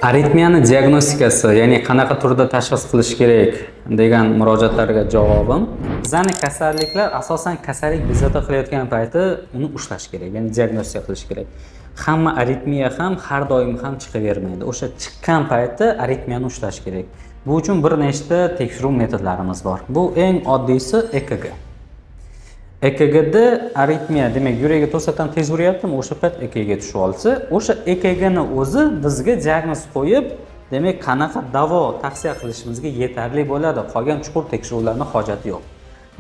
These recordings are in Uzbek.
Aritmiyani diagnostikasi, ya'ni qanaqa turda tashxis qilish kerak degan murojaatlarga javobim, bizani kasalliklar asosan kasallik bezovta qilayotgan payti uni ushlash kerak, ya'ni diagnostika qilish kerak. Hamma aritmiya ham har doim ham chiqavermaydi. O'sha chiqqan paytda aritmiyani ushlash kerak. Bu uchun bir nechta tekshiruv metodlarimiz bor. Bu eng oddiysi EKG. EKGda aritmiya, demak, yuragi to'satdan tez uryaptimi, o'sha payt EKG tushib olsa, o'sha EKGni o'zi bizga diagnoz qo'yib, demak, qanaqa davo tavsiya qilishimizga yetarli bo'ladi. Qolgan chuqur tekshiruvlarning hojati yo'q.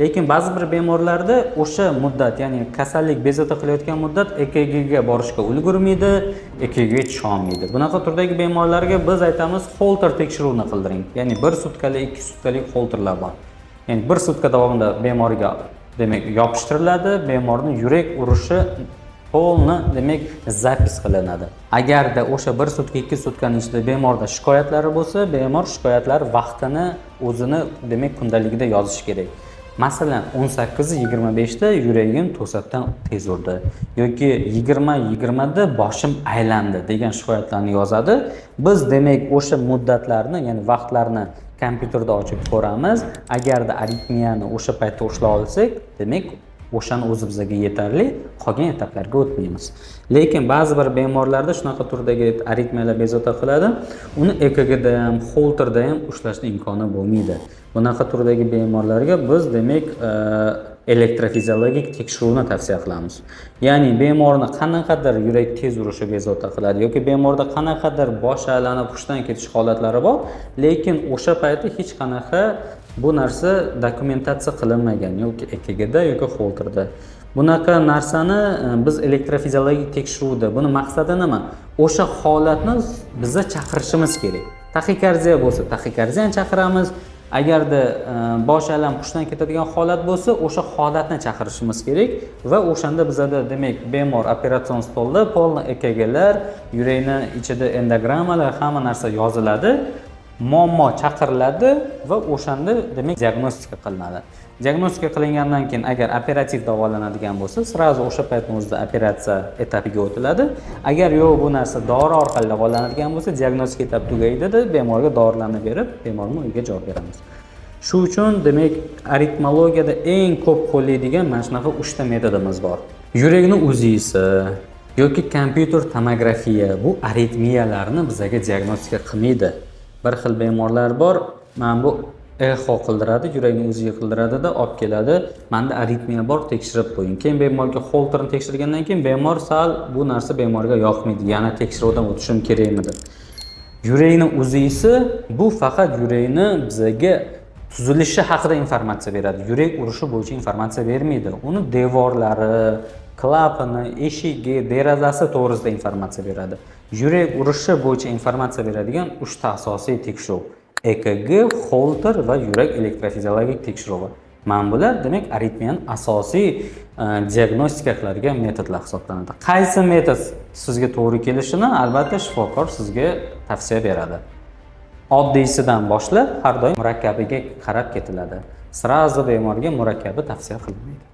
Lekin ba'zi bir bemorlarda o'sha muddat, ya'ni kasallik bezovta qilayotgan muddat EKG ga borishga ulgurmaydi, EKG ga tusha olmaydi. Bunaqa turdagi bemorlarga biz aytamiz, Holter tekshiruvini qildiring. Ya'ni 1 sutkalik, 2 sutkalik Holterlar bor. Ya'ni 1 sutka davomida bemorga demak yopishtiriladi, bemorning yurak urishi polni demak zapis qilinadi. Agarda o'sha 1 sutka, 2 sutkaning ichida bemorda shikoyatlari bo'lsa, bemor shikoyatlar vaqtini o'zini demak kundaligida yozish kerak. Masalan, 18:25 da yuragim to'satdan tez urdi yoki 20:20 da boshim aylandi degan shikoyatlarni yozadi. Biz demak o'sha muddatlarni, ya'ni vaqtlarni kompyuterda ochib ko'ramiz. Agarda aritmiyani o'sha paytda ushlay olsak, demak o'shani o'zi bizga yetarli, qolgan etaplarga o'tmaymiz. Lekin ba'zi bir bemorlarda shunaqa turdagi aritmiyalar bezovta qiladi, uni EKG da ham, Holterda ham ushlashning imkoni bo'lmaydi. Bunaqa turdagi bemorlarga biz demak elektrofiziologik tekshiruvni tavsiya qilamiz. Ya'ni bemorni qanaqadir yurak tez urishi bezovta qiladi yoki bemorda qanaqadir bosh aylanib hushdan ketish holatlari bor, lekin o'sha paytda hech qanaqa bu narsa dokumentatsiya qilinmagan yoki EKG da yoki Holterda. Bunaqa narsani biz elektrofiziologik tekshiruvda buni maqsadi nima? O'sha holatni bizga chaqirishimiz kerak. Taxikardiya bo'lsa, taxikardiyani chaqiramiz. Agarda bosh aylanib hushdan ketadigan holat bo'lsa, o'sha holatni chaqirishimiz kerak va o'shanda bizada demak bemor operatsion stolda polni EKGlar, yurakni ichida endogrammalar, hamma narsa yoziladi. Muammo chaqiriladi va o'shanda demak diagnostika qilinadi. Diagnostika qilingandan keyin agar operativ davolanadigan bo'lsa, sirazu o'sha paytning o'zida operatsiya etapiga o'tiladi. Agar yo'q bu narsa dori orqali davolanadigan bo'lsa, diagnostika etapi tugaydida bemorga dorilarni berib, bemorni uyiga javob beramiz. Shu uchun demak aritmologiyada eng ko'p qo'llaydigan mana shunaqa 3 ta metodimiz bor. Yurakni UZIsi yoki kompyuter tomografiya bu aritmiyalarni bizga diagnostika qilmaydi. Bir xil bemorlar bor, mana bu eho qildiradi, yurakni o'ziga qildiradi-da, olib keladi. Menda aritmiya bor, tekshirib qo'ying. Keyin bemorga Holterni tekshirgandan keyin bemor sal bu narsa bemorga yoqmaydi, yana tekshiruvdan o'tishim kerakmidi? Yurakni o'zisi bu faqat yurakni bizga tuzilishi haqida informatsiya beradi. Yurak urishi bo'yicha informatsiya bermaydi. Uni devorlari, klapani, eshigi, derazasi to'g'risida informatsiya beradi. Yurak urishi bo'yicha informatsiya beradigan 3 ta asosiy tekshiruv: EKG, Holter va yurak elektrofiziologik tekshiruvi. Mana bular demak aritmiyaning asosiy diagnostika qiladigan metodlar hisoblanadi. Qaysi metod sizga to'g'ri kelishini albatta shifokor sizga tavsiya beradi. Oddiysidan boshlab har doim murakkabiga qarab ketiladi. Sirazu bemorga murakkabi tavsiya qilinmaydi.